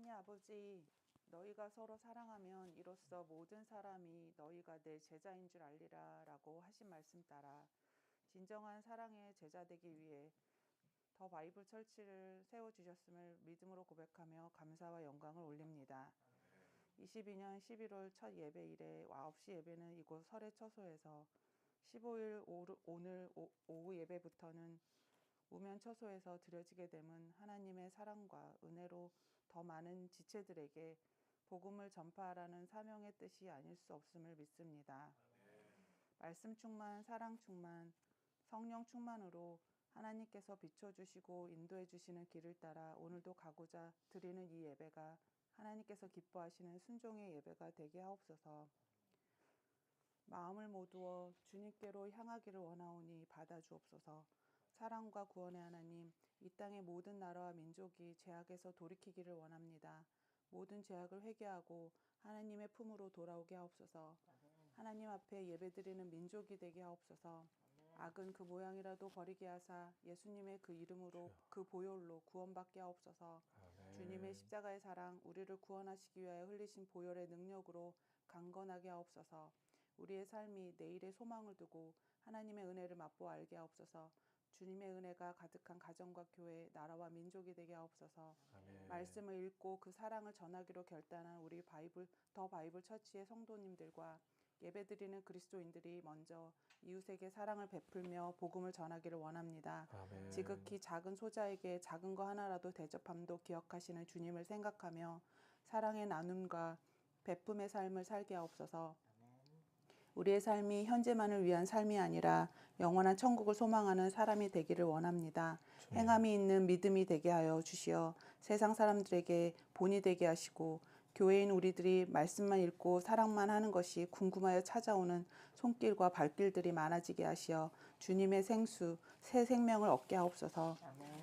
하나님 아버지, 너희가 서로 사랑하면 이로써 모든 사람이 너희가 내 제자인 줄 알리라 라고 하신 말씀 따라 진정한 사랑의 제자 되기 위해 더 바이블 철치를 세워주셨음을 믿음으로 고백하며 감사와 영광을 올립니다. 22년 11월 첫 예배일에 9시 예배는 이곳 설의 처소에서 15일 오늘 오후 예배부터는 우면 처소에서 드려지게 됨은 하나님의 사랑과 은혜로 더 많은 지체들에게 복음을 전파하라는 사명의 뜻이 아닐 수 없음을 믿습니다. 말씀 충만, 사랑 충만, 성령 충만으로 하나님께서 비춰주시고 인도해 주시는 길을 따라 오늘도 가고자 드리는 이 예배가 하나님께서 기뻐하시는 순종의 예배가 되게 하옵소서. 마음을 모두어 주님께로 향하기를 원하오니 받아주옵소서. 사랑과 구원의 하나님, 이 땅의 모든 나라와 민족이 죄악에서 돌이키기를 원합니다. 모든 죄악을 회개하고 하나님의 품으로 돌아오게 하옵소서. 하나님 앞에 예배드리는 민족이 되게 하옵소서. 악은 그 모양이라도 버리게 하사 예수님의 그 이름으로 그 보혈로 구원받게 하옵소서. 주님의 십자가의 사랑, 우리를 구원하시기 위하여 흘리신 보혈의 능력으로 강건하게 하옵소서. 우리의 삶이 내일의 소망을 두고 하나님의 은혜를 맛보아 알게 하옵소서. 주님의 은혜가 가득한 가정과 교회, 나라와 민족이 되게 하옵소서. 아멘. 말씀을 읽고 그 사랑을 전하기로 결단한 우리 더 바이블 처치의 성도님들과 예배드리는 그리스도인들이 먼저 이웃에게 사랑을 베풀며 복음을 전하기를 원합니다. 아멘. 지극히 작은 소자에게 작은 거 하나라도 대접함도 기억하시는 주님을 생각하며 사랑의 나눔과 베품의 삶을 살게 하옵소서. 우리의 삶이 현재만을 위한 삶이 아니라 영원한 천국을 소망하는 사람이 되기를 원합니다. 행함이 있는 믿음이 되게 하여 주시어 세상 사람들에게 본이 되게 하시고 교회인 우리들이 말씀만 읽고 사랑만 하는 것이 궁금하여 찾아오는 손길과 발길들이 많아지게 하시어 주님의 생수, 새 생명을 얻게 하옵소서.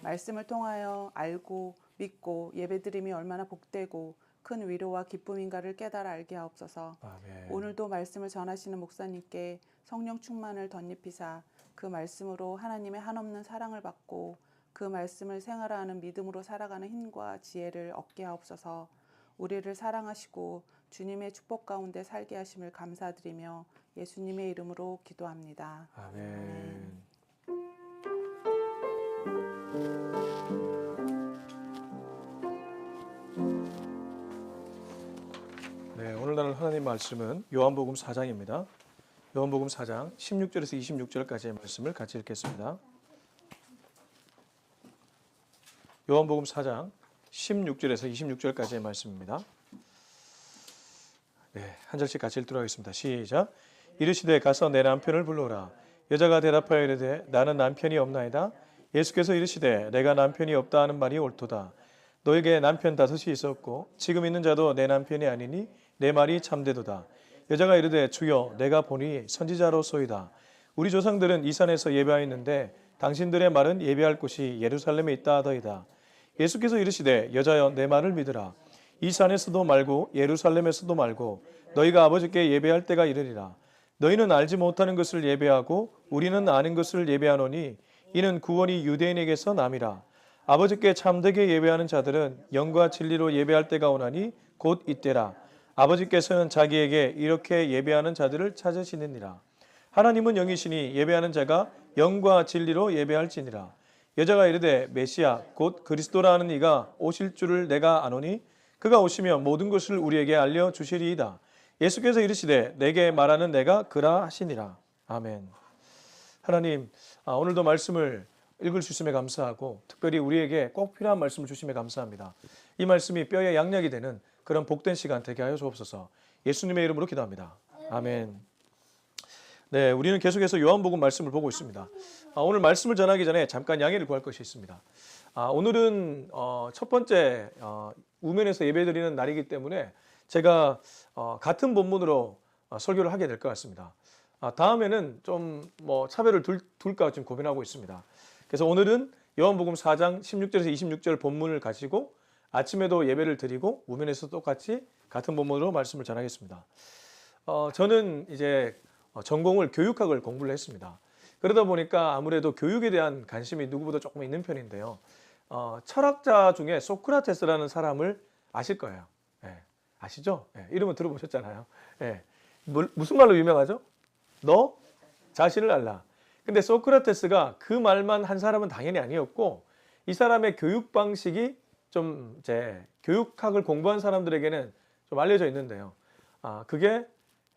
말씀을 통하여 알고 믿고 예배드림이 얼마나 복되고 큰 위로와 기쁨인가를 깨달아 알게 하옵소서. 아멘. 오늘도 말씀을 전하시는 목사님께 성령 충만을 덧입히사 그 말씀으로 하나님의 한없는 사랑을 받고 그 말씀을 생활하는 믿음으로 살아가는 힘과 지혜를 얻게 하옵소서. 우리를 사랑하시고 주님의 축복 가운데 살게 하심을 감사드리며 예수님의 이름으로 기도합니다. 아멘. 네, 오늘 하나님 말씀은 요한복음 4장입니다. 요한복음 4장 16절에서 26절까지의 말씀을 같이 읽겠습니다. 요한복음 4장 16절에서 26절까지의 말씀입니다. 네, 한 절씩 같이 읽도록 하겠습니다. 시작. 이르시되 가서 내 남편을 불러오라. 여자가 대답하여 이르되 나는 남편이 없나이다. 예수께서 이르시되 내가 남편이 없다 하는 말이 옳도다. 너에게 남편 다섯이 있었고 지금 있는 자도 내 남편이 아니니 내 말이 참되도다. 여자가 이르되 주여 내가 보니 선지자로소이다. 우리 조상들은 이 산에서 예배하였는데 당신들의 말은 예배할 곳이 예루살렘에 있다 하더이다. 예수께서 이르시되 여자여 내 말을 믿으라. 이 산에서도 말고 예루살렘에서도 말고 너희가 아버지께 예배할 때가 이르리라. 너희는 알지 못하는 것을 예배하고 우리는 아는 것을 예배하노니 이는 구원이 유대인에게서 남이라. 아버지께 참되게 예배하는 자들은 영과 진리로 예배할 때가 오나니 곧 이때라. 아버지께서는 자기에게 이렇게 예배하는 자들을 찾으시느니라. 하나님은 영이시니 예배하는 자가 영과 진리로 예배할지니라. 여자가 이르되 메시아 곧 그리스도라 하는 이가 오실 줄을 내가 아노니 그가 오시면 모든 것을 우리에게 알려주시리이다. 예수께서 이르시되 내게 말하는 내가 그라 하시니라. 아멘. 하나님, 오늘도 말씀을 읽을 수 있음에 감사하고 특별히 우리에게 꼭 필요한 말씀을 주심에 감사합니다. 이 말씀이 뼈에 양약이 되는 그런 복된 시간 되게 하여 주옵소서. 예수님의 이름으로 기도합니다. 아멘. 네, 우리는 계속해서 요한복음 말씀을 보고 있습니다. 오늘 말씀을 전하기 전에 잠깐 양해를 구할 것이 있습니다. 오늘은 첫 번째 우면에서 예배드리는 날이기 때문에 제가 같은 본문으로 설교를 하게 될 것 같습니다. 다음에는 좀 차별을 둘까 지금 고민하고 있습니다. 그래서 오늘은 요한복음 4장 16절에서 26절 본문을 가지고 아침에도 예배를 드리고 우면에서 똑같이 같은 본문으로 말씀을 전하겠습니다. 저는 이제 전공을 교육학을 공부를 했습니다. 그러다 보니까 아무래도 교육에 대한 관심이 누구보다 조금 있는 편인데요. 철학자 중에 소크라테스라는 사람을 아실 거예요. 예. 아시죠? 예. 이름은 들어보셨잖아요. 예. 무슨 말로 유명하죠? 너 자신을 알라. 근데 소크라테스가 그 말만 한 사람은 당연히 아니었고 이 사람의 교육 방식이 좀 이제 교육학을 공부한 사람들에게는 좀 알려져 있는데요. 그게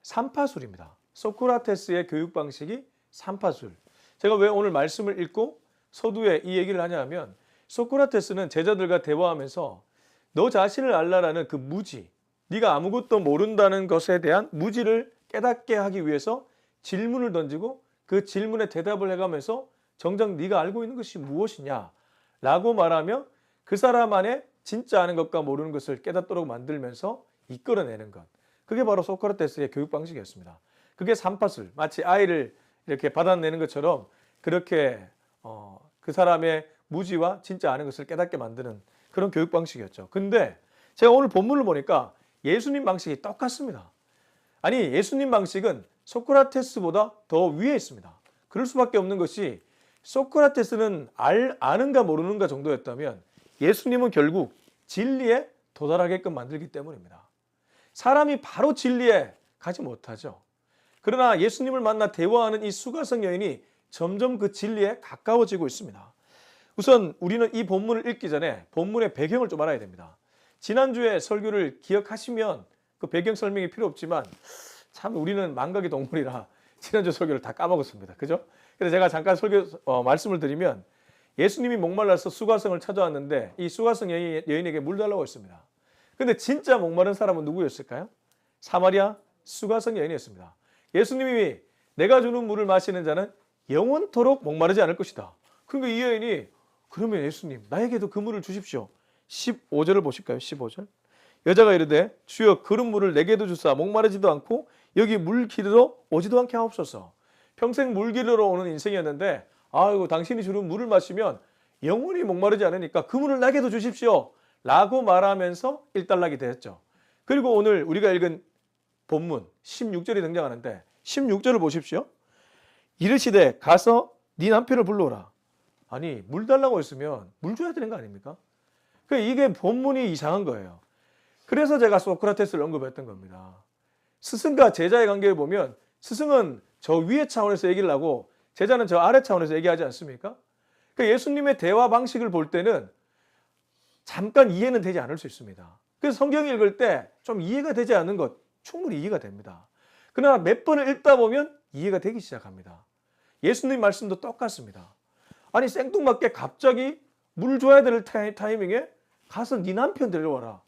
삼파술입니다. 소크라테스의 교육 방식이 삼파술. 제가 왜 오늘 말씀을 읽고 서두에 이 얘기를 하냐면 소크라테스는 제자들과 대화하면서 너 자신을 알라라는 그 무지, 네가 아무것도 모른다는 것에 대한 무지를 깨닫게 하기 위해서 질문을 던지고 그 질문에 대답을 해가면서 정작 네가 알고 있는 것이 무엇이냐 라고 말하며 그 사람 안에 진짜 아는 것과 모르는 것을 깨닫도록 만들면서 이끌어내는 것. 그게 바로 소크라테스의 교육 방식이었습니다. 그게 삼파술, 마치 아이를 이렇게 받아내는 것처럼 그렇게 그 사람의 무지와 진짜 아는 것을 깨닫게 만드는 그런 교육 방식이었죠. 근데 제가 오늘 본문을 보니까 예수님 방식이 똑같습니다. 아니, 예수님 방식은 소크라테스보다 더 위에 있습니다. 그럴 수밖에 없는 것이 소크라테스는 아는가 모르는가 정도였다면 예수님은 결국 진리에 도달하게끔 만들기 때문입니다. 사람이 바로 진리에 가지 못하죠. 그러나 예수님을 만나 대화하는 이 수가성 여인이 점점 그 진리에 가까워지고 있습니다. 우선 우리는 이 본문을 읽기 전에 본문의 배경을 좀 알아야 됩니다. 지난주에 설교를 기억하시면 그 배경 설명이 필요 없지만 참 우리는 망각의 동물이라 지난주 설교를 다 까먹었습니다. 그죠? 그래서 제가 잠깐 말씀을 드리면 예수님이 목말라서 수가성을 찾아왔는데 이 수가성 여인에게 물 달라고 했습니다. 근데 진짜 목마른 사람은 누구였을까요? 사마리아 수가성 여인이었습니다. 예수님이 내가 주는 물을 마시는 자는 영원토록 목마르지 않을 것이다. 그러니까 이 여인이 그러면 예수님 나에게도 그 물을 주십시오. 15절을 보실까요? 15절. 여자가 이르되 주여 그런 물을 내게도 주사 목마르지도 않고 여기 물 기르러 오지도 않게 하옵소서. 평생 물 기르러 오는 인생이었는데 아이고 당신이 주는 물을 마시면 영원히 목마르지 않으니까 그 물을 나에게도 주십시오. 라고 말하면서 일단락이 되었죠. 그리고 오늘 우리가 읽은 본문 16절이 등장하는데 16절을 보십시오. 이르시되 가서 네 남편을 불러오라. 아니 물 달라고 했으면 물 줘야 되는 거 아닙니까? 이게 본문이 이상한 거예요. 그래서 제가 소크라테스를 언급했던 겁니다. 스승과 제자의 관계를 보면 스승은 저 위의 차원에서 얘기를 하고 제자는 저 아래 차원에서 얘기하지 않습니까? 예수님의 대화 방식을 볼 때는 잠깐 이해는 되지 않을 수 있습니다. 그래서 성경 읽을 때 좀 이해가 되지 않는 것 충분히 이해가 됩니다. 그러나 몇 번을 읽다 보면 이해가 되기 시작합니다. 예수님 말씀도 똑같습니다. 아니 생뚱맞게 갑자기 물 줘야 될 타이밍에 가서 네 남편 데려와라.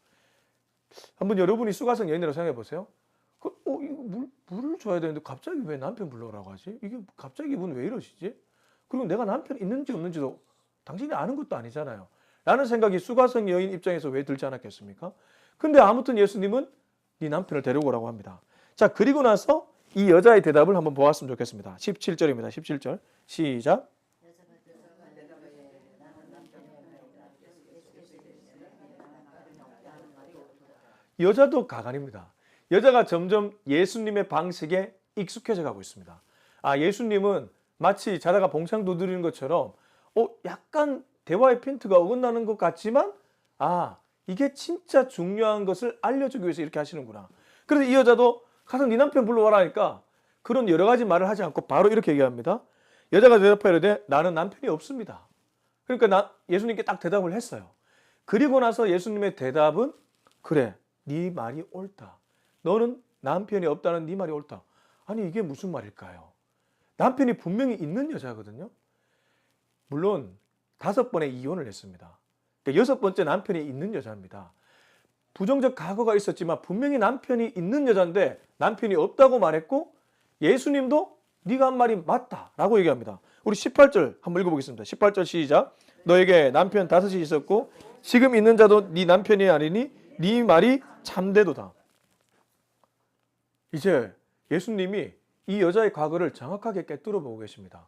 한번 여러분이 수가성 여인이라고 생각해 보세요. 이거 물을 줘야 되는데 갑자기 왜 남편 불러오라고 하지? 이게 갑자기 이분 왜 이러시지? 그리고 내가 남편 있는지 없는지도 당신이 아는 것도 아니잖아요. 라는 생각이 수가성 여인 입장에서 왜 들지 않았겠습니까? 근데 아무튼 예수님은 네 남편을 데려오라고 합니다. 자, 그리고 나서 이 여자의 대답을 한번 보았으면 좋겠습니다. 17절입니다. 17절 시작. 여자도 가관입니다. 여자가 점점 예수님의 방식에 익숙해져 가고 있습니다. 예수님은 마치 자다가 봉창 두드리는 것처럼 약간 대화의 핀트가 어긋나는 것 같지만 이게 진짜 중요한 것을 알려주기 위해서 이렇게 하시는구나. 그래서 이 여자도 가서 네 남편 불러와라 하니까 그런 여러 가지 말을 하지 않고 바로 이렇게 얘기합니다. 여자가 대답하여 이르되 나는 남편이 없습니다. 그러니까 예수님께 딱 대답을 했어요. 그리고 나서 예수님의 대답은 그래 네 말이 옳다. 너는 남편이 없다는 네 말이 옳다. 아니 이게 무슨 말일까요? 남편이 분명히 있는 여자거든요. 물론 5번의 이혼을 했습니다. 그러니까 6번째 남편이 있는 여자입니다. 부정적 과거가 있었지만 분명히 남편이 있는 여자인데 남편이 없다고 말했고 예수님도 네가 한 말이 맞다라고 얘기합니다. 우리 18절 한번 읽어보겠습니다. 18절 시작. 너에게 남편 5이 있었고 지금 있는 자도 네 남편이 아니니 네 말이 참되도다. 이제 예수님이 이 여자의 과거를 정확하게 꿰뚫어 보고 계십니다.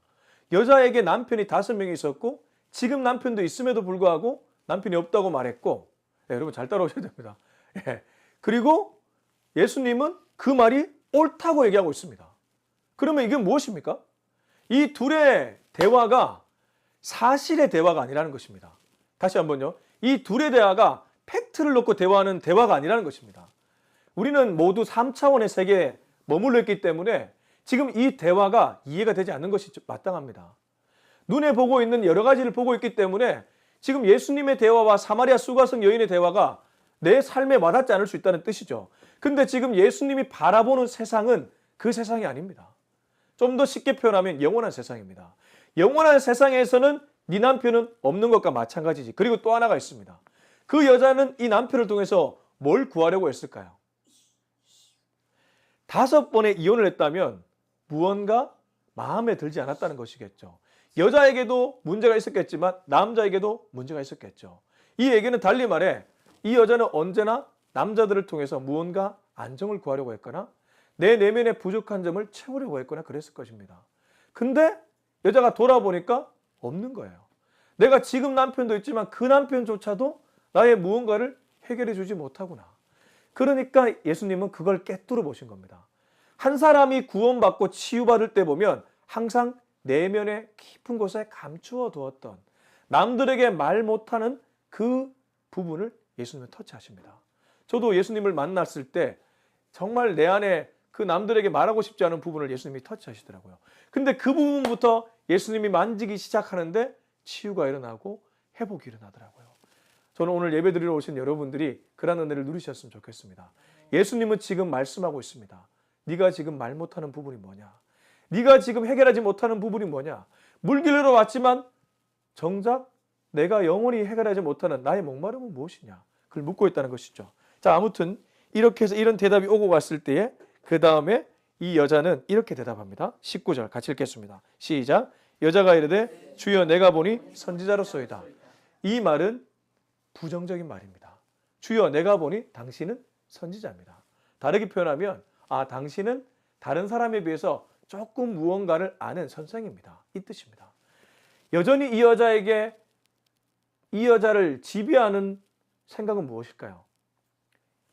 여자에게 남편이 5명이 있었고 지금 남편도 있음에도 불구하고 남편이 없다고 말했고 여러분 잘 따라오셔야 됩니다. 그리고 예수님은 그 말이 옳다고 얘기하고 있습니다. 그러면 이게 무엇입니까? 이 둘의 대화가 사실의 대화가 아니라는 것입니다. 다시 한번요. 이 둘의 대화가 팩트를 놓고 대화하는 대화가 아니라는 것입니다. 우리는 모두 3차원의 세계에 머물러 있기 때문에 지금 이 대화가 이해가 되지 않는 것이 마땅합니다. 눈에 보고 있는 여러 가지를 보고 있기 때문에 지금 예수님의 대화와 사마리아 수가성 여인의 대화가 내 삶에 와닿지 않을 수 있다는 뜻이죠. 근데 지금 예수님이 바라보는 세상은 그 세상이 아닙니다. 좀 더 쉽게 표현하면 영원한 세상입니다. 영원한 세상에서는 네 남편은 없는 것과 마찬가지지. 그리고 또 하나가 있습니다. 그 여자는 이 남편을 통해서 뭘 구하려고 했을까요? 5번의 이혼을 했다면 무언가 마음에 들지 않았다는 것이겠죠. 여자에게도 문제가 있었겠지만 남자에게도 문제가 있었겠죠. 이 얘기는 달리 말해 이 여자는 언제나 남자들을 통해서 무언가 안정을 구하려고 했거나 내 내면의 부족한 점을 채우려고 했거나 그랬을 것입니다. 근데 여자가 돌아보니까 없는 거예요. 내가 지금 남편도 있지만 그 남편조차도 나의 무언가를 해결해 주지 못하구나. 그러니까 예수님은 그걸 꿰뚫어 보신 겁니다. 한 사람이 구원받고 치유받을 때 보면 항상 내면의 깊은 곳에 감추어 두었던 남들에게 말 못하는 그 부분을 예수님은 터치하십니다. 저도 예수님을 만났을 때 정말 내 안에 그 남들에게 말하고 싶지 않은 부분을 예수님이 터치하시더라고요. 근데 그 부분부터 예수님이 만지기 시작하는데 치유가 일어나고 회복이 일어나더라고요. 저는 오늘 예배드리러 오신 여러분들이 그런 은혜를 누리셨으면 좋겠습니다. 예수님은 지금 말씀하고 있습니다. 네가 지금 말 못하는 부분이 뭐냐? 네가 지금 해결하지 못하는 부분이 뭐냐? 물길로 왔지만 정작 내가 영원히 해결하지 못하는 나의 목마름은 무엇이냐? 그걸 묻고 있다는 것이죠. 자, 아무튼 이렇게 해서 이런 대답이 오고 갔을 때에 그 다음에 이 여자는 이렇게 대답합니다. 19절 같이 읽겠습니다. 시작. 여자가 이르되 주여 내가 보니 선지자로소이다. 이 말은 부정적인 말입니다. 주여 내가 보니 당신은 선지자입니다. 다르게 표현하면 당신은 다른 사람에 비해서 조금 무언가를 아는 선생입니다. 이 뜻입니다. 여전히 이 여자에게 이 여자를 지배하는 생각은 무엇일까요?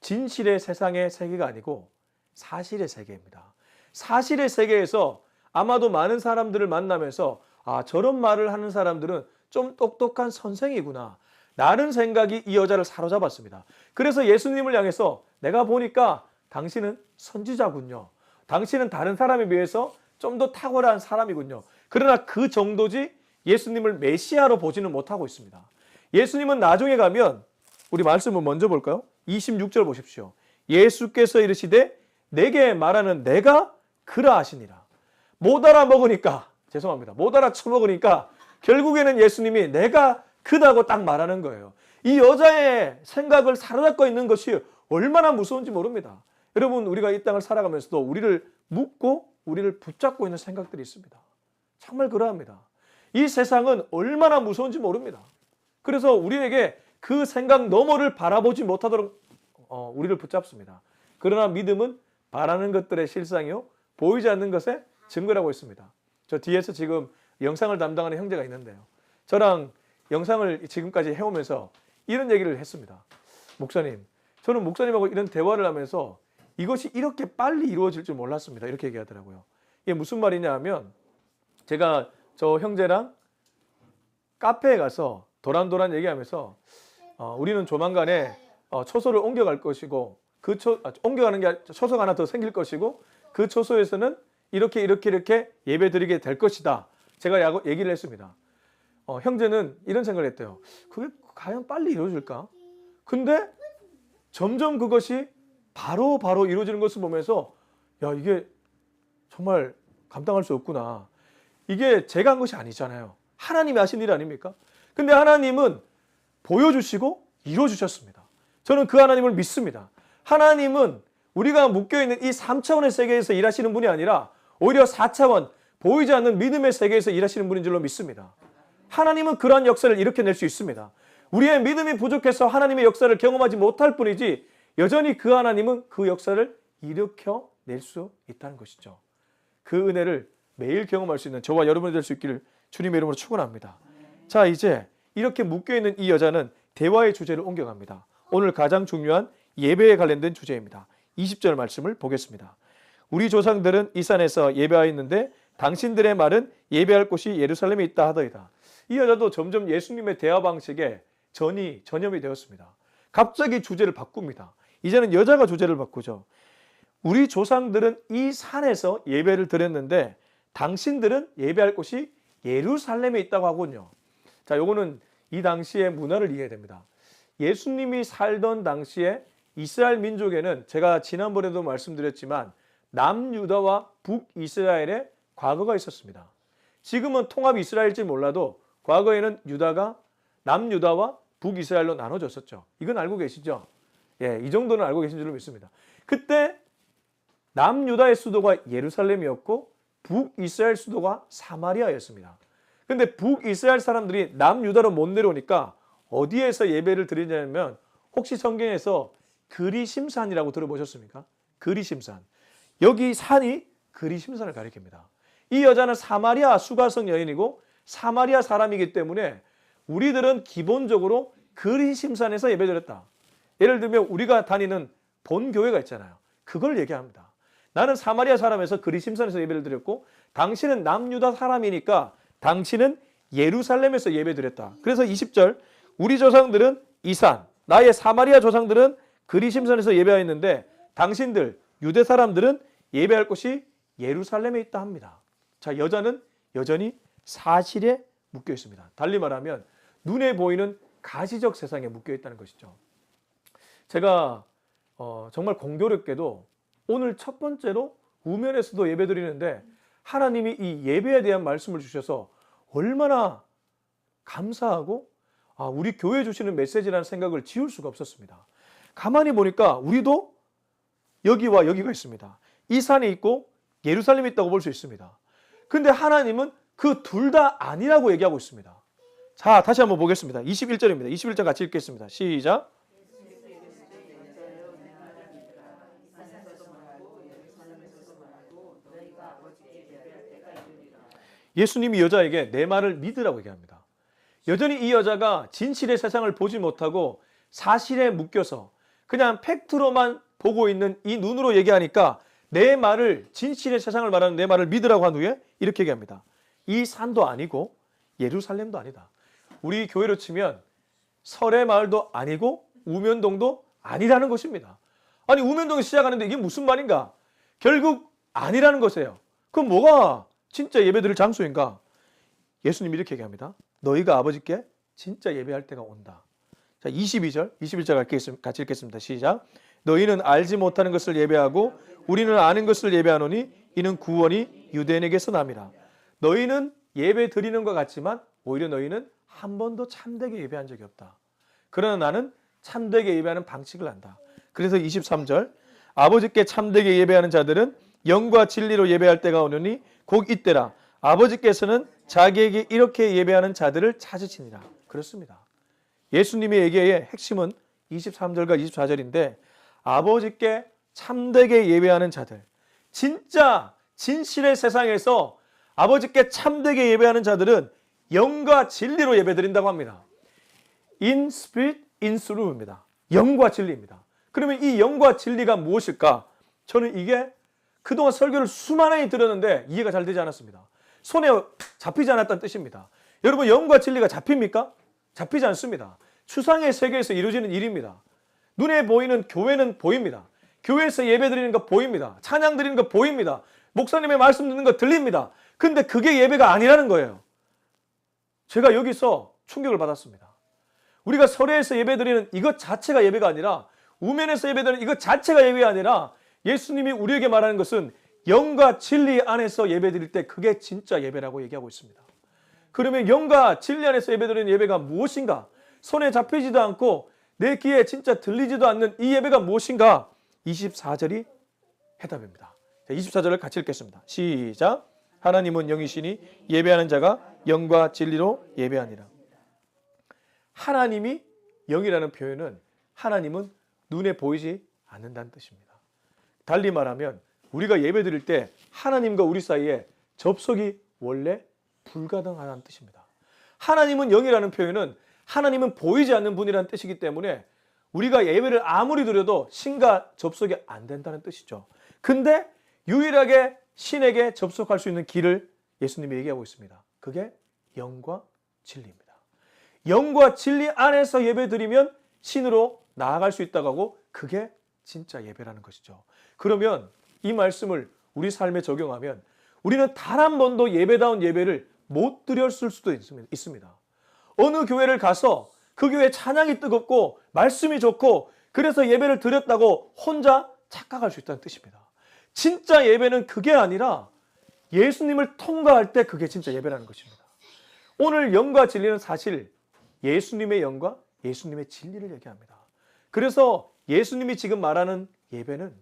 진실의 세상의 세계가 아니고 사실의 세계입니다. 사실의 세계에서 아마도 많은 사람들을 만나면서 저런 말을 하는 사람들은 좀 똑똑한 선생이구나 라는 생각이 이 여자를 사로잡았습니다. 그래서 예수님을 향해서 내가 보니까 당신은 선지자군요. 당신은 다른 사람에 비해서 좀 더 탁월한 사람이군요. 그러나 그 정도지 예수님을 메시아로 보지는 못하고 있습니다. 예수님은 나중에 가면 우리 말씀을 먼저 볼까요? 26절 보십시오. 예수께서 이르시되 내게 말하는 내가 그라 하시니라. 못 알아먹으니까 죄송합니다. 못 알아쳐먹으니까 결국에는 예수님이 내가 그다고 딱 말하는 거예요. 이 여자의 생각을 사로잡고 있는 것이 얼마나 무서운지 모릅니다. 여러분 우리가 이 땅을 살아가면서도 우리를 묶고 우리를 붙잡고 있는 생각들이 있습니다. 정말 그러합니다. 이 세상은 얼마나 무서운지 모릅니다. 그래서 우리에게 그 생각 너머를 바라보지 못하도록 우리를 붙잡습니다. 그러나 믿음은 바라는 것들의 실상이요 보이지 않는 것의 증거라고 있습니다. 저 뒤에서 지금 영상을 담당하는 형제가 있는데요. 저랑 영상을 지금까지 해오면서 이런 얘기를 했습니다. 목사님, 저는 목사님하고 이런 대화를 하면서 이것이 이렇게 빨리 이루어질 줄 몰랐습니다. 이렇게 얘기하더라고요. 이게 무슨 말이냐 하면 제가 저 형제랑 카페에 가서 도란도란 얘기하면서 우리는 조만간에 초소를 옮겨갈 것이고 옮겨가는 게 초소가 하나 더 생길 것이고 그 초소에서는 이렇게 예배 드리게 될 것이다. 제가 얘기를 했습니다. 형제는 이런 생각을 했대요. 그게 과연 빨리 이루어질까? 근데 점점 그것이 바로 이루어지는 것을 보면서 야 이게 정말 감당할 수 없구나. 이게 제가 한 것이 아니잖아요. 하나님이 하신 일 아닙니까? 근데 하나님은 보여주시고 이루어주셨습니다. 저는 그 하나님을 믿습니다. 하나님은 우리가 묶여있는 이 3차원의 세계에서 일하시는 분이 아니라 오히려 4차원 보이지 않는 믿음의 세계에서 일하시는 분인 줄로 믿습니다. 하나님은 그러한 역사를 일으켜낼 수 있습니다. 우리의 믿음이 부족해서 하나님의 역사를 경험하지 못할 뿐이지 여전히 그 하나님은 그 역사를 일으켜낼 수 있다는 것이죠. 그 은혜를 매일 경험할 수 있는 저와 여러분이 될 수 있기를 주님의 이름으로 축원합니다. 자, 이제 이렇게 묶여있는 이 여자는 대화의 주제를 옮겨갑니다. 오늘 가장 중요한 예배에 관련된 주제입니다. 20절 말씀을 보겠습니다. 우리 조상들은 이 산에서 예배하였는데 당신들의 말은 예배할 곳이 예루살렘에 있다 하더이다. 이 여자도 점점 예수님의 대화 방식에 전염이 되었습니다. 갑자기 주제를 바꿉니다. 이제는 여자가 주제를 바꾸죠. 우리 조상들은 이 산에서 예배를 드렸는데 당신들은 예배할 곳이 예루살렘에 있다고 하군요. 자, 요거는 이 당시의 문화를 이해해야 됩니다. 예수님이 살던 당시에 이스라엘 민족에는 제가 지난번에도 말씀드렸지만 남유다와 북이스라엘의 과거가 있었습니다. 지금은 통합 이스라엘일지 몰라도 과거에는 유다가 남유다와 북이스라엘로 나눠졌었죠. 이건 알고 계시죠? 예, 이 정도는 알고 계신 줄로 믿습니다. 그때 남유다의 수도가 예루살렘이었고 북이스라엘 수도가 사마리아였습니다. 근데 북이스라엘 사람들이 남유다로 못 내려오니까 어디에서 예배를 드리냐면 혹시 성경에서 그리심산이라고 들어보셨습니까? 그리심산. 여기 산이 그리심산을 가리킵니다. 이 여자는 사마리아 수가성 여인이고 사마리아 사람이기 때문에 우리들은 기본적으로 그리심산에서 예배드렸다. 예를 들면 우리가 다니는 본교회가 있잖아요. 그걸 얘기합니다. 나는 사마리아 사람에서 그리심산에서 예배를 드렸고 당신은 남유다 사람이니까 당신은 예루살렘에서 예배드렸다. 그래서 20절 우리 조상들은 이 산, 나의 사마리아 조상들은 그리심산에서 예배하였는데 당신들 유대 사람들은 예배할 곳이 예루살렘에 있다 합니다. 자, 여자는 여전히 사실에 묶여 있습니다. 달리 말하면 눈에 보이는 가시적 세상에 묶여 있다는 것이죠. 제가 정말 공교롭게도 오늘 첫 번째로 우면에서도 예배드리는데 하나님이 이 예배에 대한 말씀을 주셔서 얼마나 감사하고 우리 교회 주시는 메시지라는 생각을 지울 수가 없었습니다. 가만히 보니까 우리도 여기와 여기가 있습니다. 이 산에 있고 예루살렘에 있다고 볼 수 있습니다. 근데 하나님은 그 둘 다 아니라고 얘기하고 있습니다. 자, 다시 한번 보겠습니다. 21절입니다. 21절 같이 읽겠습니다. 시작. 예수님이 여자에게 내 말을 믿으라고 얘기합니다. 여전히 이 여자가 진실의 세상을 보지 못하고 사실에 묶여서 그냥 팩트로만 보고 있는 이 눈으로 얘기하니까 내 말을 진실의 세상을 말하는 내 말을 믿으라고 한 후에 이렇게 얘기합니다. 이 산도 아니고 예루살렘도 아니다. 우리 교회로 치면 설의 마을도 아니고 우면동도 아니라는 것입니다. 아니 우면동에 시작하는데 이게 무슨 말인가? 결국 아니라는 것이에요. 그럼 뭐가 진짜 예배드릴 장소인가? 예수님이 이렇게 얘기합니다. 너희가 아버지께 진짜 예배할 때가 온다. 자, 21절 같이 읽겠습니다. 시작. 너희는 알지 못하는 것을 예배하고 우리는 아는 것을 예배하노니 이는 구원이 유대인에게서 남이라. 너희는 예배 드리는 것 같지만 오히려 너희는 한 번도 참되게 예배한 적이 없다. 그러나 나는 참되게 예배하는 방식을 안다. 그래서 23절 아버지께 참되게 예배하는 자들은 영과 진리로 예배할 때가 오느니 곧 이때라. 아버지께서는 자기에게 이렇게 예배하는 자들을 찾으시니라. 그렇습니다. 예수님의 얘기의 핵심은 23절과 24절인데 아버지께 참되게 예배하는 자들, 진짜 진실의 세상에서 아버지께 참되게 예배하는 자들은 영과 진리로 예배드린다고 합니다. In spirit, in truth입니다. 영과 진리입니다. 그러면 이 영과 진리가 무엇일까? 저는 이게 그동안 설교를 수많이 들었는데 이해가 잘 되지 않았습니다. 손에 잡히지 않았다는 뜻입니다. 여러분 영과 진리가 잡힙니까? 잡히지 않습니다. 추상의 세계에서 이루어지는 일입니다. 눈에 보이는 교회는 보입니다. 교회에서 예배 드리는 거 보입니다. 찬양 드리는 거 보입니다. 목사님의 말씀 듣는 거 들립니다. 근데 그게 예배가 아니라는 거예요. 제가 여기서 충격을 받았습니다. 우리가 설회에서 예배 드리는 이것 자체가 예배가 아니라 우면에서 예배 드리는 이것 자체가 예배가 아니라 예수님이 우리에게 말하는 것은 영과 진리 안에서 예배 드릴 때 그게 진짜 예배라고 얘기하고 있습니다. 그러면 영과 진리 안에서 예배 드리는 예배가 무엇인가? 손에 잡히지도 않고 내 귀에 진짜 들리지도 않는 이 예배가 무엇인가? 24절이 해답입니다. 24절을 같이 읽겠습니다. 시작. 하나님은 영이시니 예배하는 자가 영과 진리로 예배하니라. 하나님이 영이라는 표현은 하나님은 눈에 보이지 않는다는 뜻입니다. 달리 말하면 우리가 예배 드릴 때 하나님과 우리 사이에 접속이 원래 불가능하다는 뜻입니다. 하나님은 영이라는 표현은 하나님은 보이지 않는 분이라는 뜻이기 때문에 우리가 예배를 아무리 드려도 신과 접속이 안 된다는 뜻이죠. 근데 유일하게 신에게 접속할 수 있는 길을 예수님이 얘기하고 있습니다. 그게 영과 진리입니다. 영과 진리 안에서 예배 드리면 신으로 나아갈 수 있다고 하고 그게 진짜 예배라는 것이죠. 그러면 이 말씀을 우리 삶에 적용하면 우리는 단 한 번도 예배다운 예배를 못 드렸을 수도 있습니다. 어느 교회를 가서 그 교회 찬양이 뜨겁고 말씀이 좋고 그래서 예배를 드렸다고 혼자 착각할 수 있다는 뜻입니다. 진짜 예배는 그게 아니라 예수님을 통과할 때 그게 진짜 예배라는 것입니다. 오늘 영과 진리는 사실 예수님의 영과 예수님의 진리를 얘기합니다. 그래서 예수님이 지금 말하는 예배는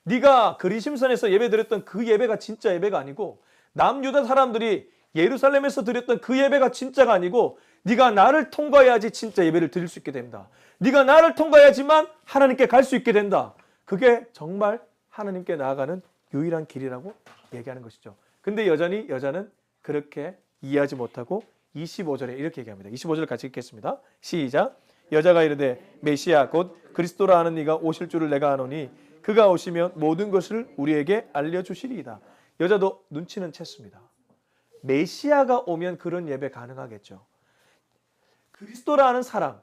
네가 그리심산에서 예배드렸던 그 예배가 진짜 예배가 아니고 남유다 사람들이 예루살렘에서 드렸던 그 예배가 진짜가 아니고 네가 나를 통과해야지 진짜 예배를 드릴 수 있게 됩니다. 네가 나를 통과해야지만 하나님께 갈 수 있게 된다. 그게 정말 하나님께 나아가는 유일한 길이라고 얘기하는 것이죠. 근데 여전히 여자는 그렇게 이해하지 못하고 25절에 이렇게 얘기합니다. 25절 같이 읽겠습니다. 시작. 여자가 이르되 메시아 곧 그리스도라 하는 이가 오실 줄을 내가 아노니 그가 오시면 모든 것을 우리에게 알려주시리이다. 여자도 눈치는 챘습니다. 메시아가 오면 그런 예배 가능하겠죠. 그리스도라 하는 사람,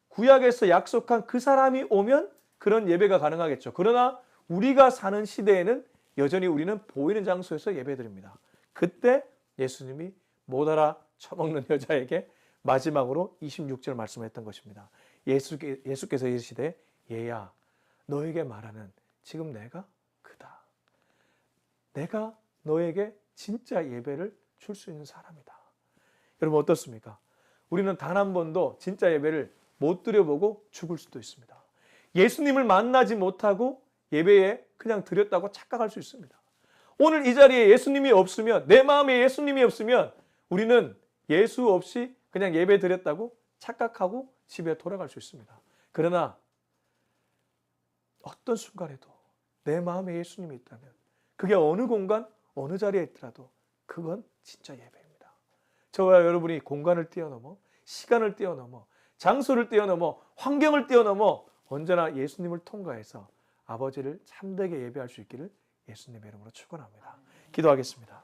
구약에서 약속한 그 사람이 오면 그런 예배가 가능하겠죠. 그러나 우리가 사는 시대에는 여전히 우리는 보이는 장소에서 예배드립니다. 그때 예수님이 못 알아쳐먹는 여자에게 마지막으로 26절 말씀했던 것입니다. 예수께서 이르시되 얘야 너에게 말하는 지금 내가 그다. 내가 너에게 진짜 예배를 줄 수 있는 사람이다. 여러분 어떻습니까? 우리는 단 한 번도 진짜 예배를 못 드려보고 죽을 수도 있습니다. 예수님을 만나지 못하고 예배에 그냥 드렸다고 착각할 수 있습니다. 오늘 이 자리에 예수님이 없으면, 내 마음에 예수님이 없으면 우리는 예수 없이 그냥 예배 드렸다고 착각하고 집에 돌아갈 수 있습니다. 그러나 어떤 순간에도 내 마음에 예수님이 있다면 그게 어느 공간, 어느 자리에 있더라도 그건 진짜 예배입니다. 저와 여러분이 공간을 뛰어넘어, 시간을 뛰어넘어, 장소를 뛰어넘어, 환경을 뛰어넘어 언제나 예수님을 통과해서 아버지를 참되게 예배할 수 있기를 예수님의 이름으로 축원합니다. 기도하겠습니다.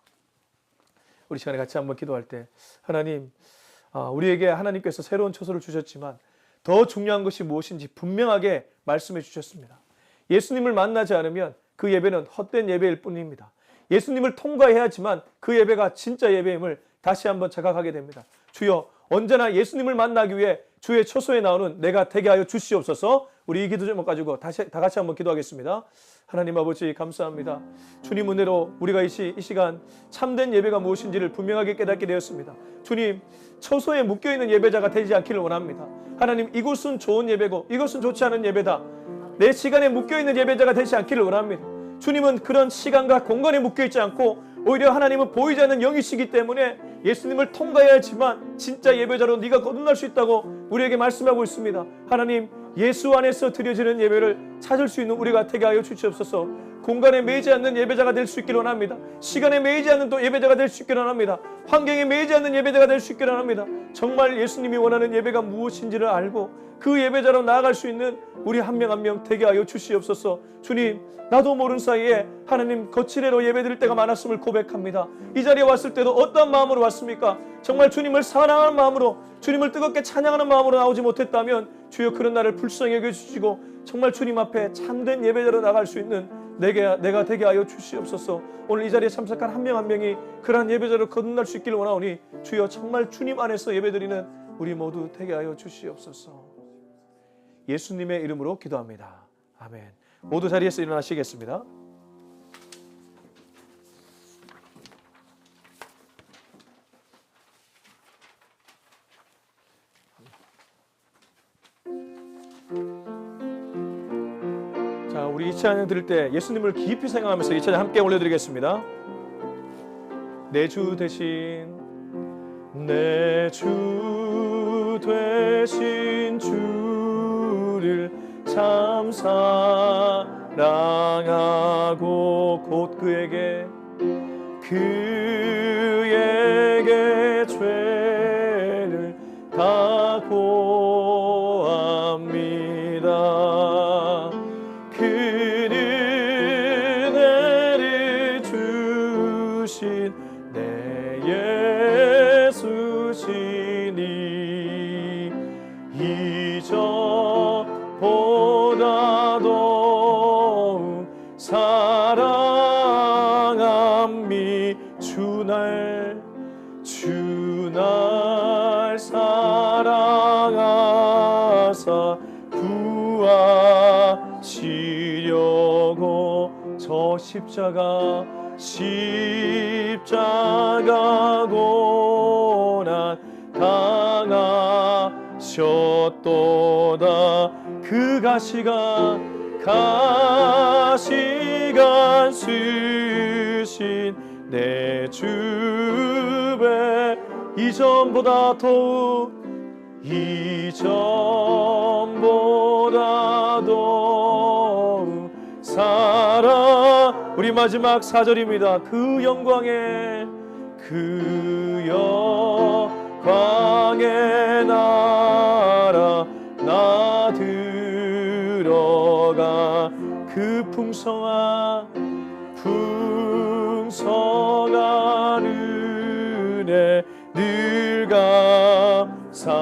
우리 시간에 같이 한번 기도할 때 하나님, 우리에게 하나님께서 새로운 처소를 주셨지만 더 중요한 것이 무엇인지 분명하게 말씀해 주셨습니다. 예수님을 만나지 않으면 그 예배는 헛된 예배일 뿐입니다. 예수님을 통과해야지만 그 예배가 진짜 예배임을 다시 한번 자각하게 됩니다. 주여, 언제나 예수님을 만나기 위해 주의 처소에 나오는 내가 되게 하여 주시옵소서. 우리 이 기도 제목 가지고 다 같이 한번 기도하겠습니다. 하나님 아버지 감사합니다. 주님 은혜로 우리가 이 시간 참된 예배가 무엇인지를 분명하게 깨닫게 되었습니다. 주님, 처소에 묶여있는 예배자가 되지 않기를 원합니다. 하나님, 이곳은 좋은 예배고 이것은 좋지 않은 예배다. 내 시간에 묶여있는 예배자가 되지 않기를 원합니다. 주님은 그런 시간과 공간에 묶여있지 않고 오히려 하나님은 보이지 않는 영이시기 때문에 예수님을 통과해야지만 진짜 예배자로 네가 거듭날 수 있다고 우리에게 말씀하고 있습니다. 하나님, 예수 안에서 드려지는 예배를 찾을 수 있는 우리가 되게 하여 주시옵소서. 공간에 매이지 않는 예배자가 될 수 있기를 원합니다. 시간에 매이지 않는 또 예배자가 될 수 있기를 원합니다. 환경에 매이지 않는 예배자가 될 수 있기를 원합니다. 정말 예수님이 원하는 예배가 무엇인지를 알고 그 예배자로 나아갈 수 있는 우리 한 명 한 명 되게 하여 주시옵소서. 주님, 나도 모르는 사이에 하나님 거칠애로 예배드릴 때가 많았음을 고백합니다. 이 자리에 왔을 때도 어떤 마음으로 왔습니까? 정말 주님을 사랑하는 마음으로, 주님을 뜨겁게 찬양하는 마음으로 나오지 못했다면 주여 그런 나를 불쌍히 여겨주시고 정말 주님 앞에 참된 예배자로 나갈 수 있는 내가 되게 하여 주시옵소서. 오늘 이 자리에 참석한 한 명 한 명이 그러한 예배자로 거듭날 수 있기를 원하오니 주여 정말 주님 안에서 예배드리는 우리 모두 되게 하여 주시옵소서. 예수님의 이름으로 기도합니다. 아멘. 모두 자리에서 일어나시겠습니다. 자, 우리 이 찬양 들을 때 예수님을 깊이 생각하면서 이 찬양 함께 올려드리겠습니다. 내 주 대신, 내 주 되신 주를 참 사랑하고 곧 그에게 죄를 다 고합니다. 그 은혜를 주신 내 예수시니 잊어버리지 날 사랑하사 구하시려고 저 십자가 고난 당하셨도다. 그 가시관 쓰신 내 주배 이전보다 더욱 사랑. 우리 마지막 4절입니다. 그 영광의 나라 나 들어가 그 풍성한 은혜 늘 감사.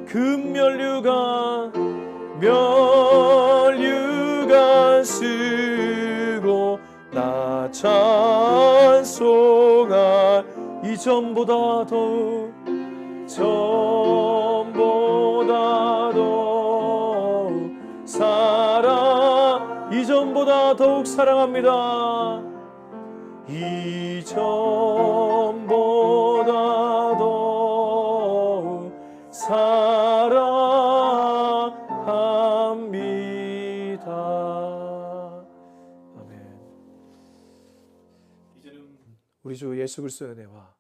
금면류관 쓰고 나 찬송할 이전보다 더욱 이전보다 더욱 사랑합니다. 이전보다 더욱 사랑합니다. 아멘. 이제는 우리 주 예수 그리스도의 은혜와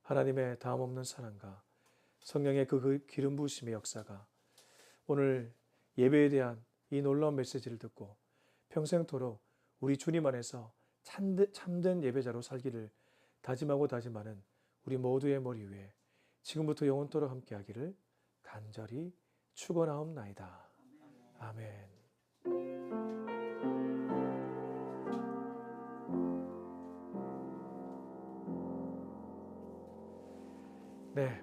하나님의 다함없는 사랑과 성령의 그 기름 부으심의 역사가 오늘 예배에 대한 이 놀라운 메시지를 듣고 평생토록 우리 주님 안에서 참된 예배자로 살기를 다짐하는 우리 모두의 머리 위에 지금부터 영원토록 함께하기를 간절히 축원하옵나이다. 아멘. 네.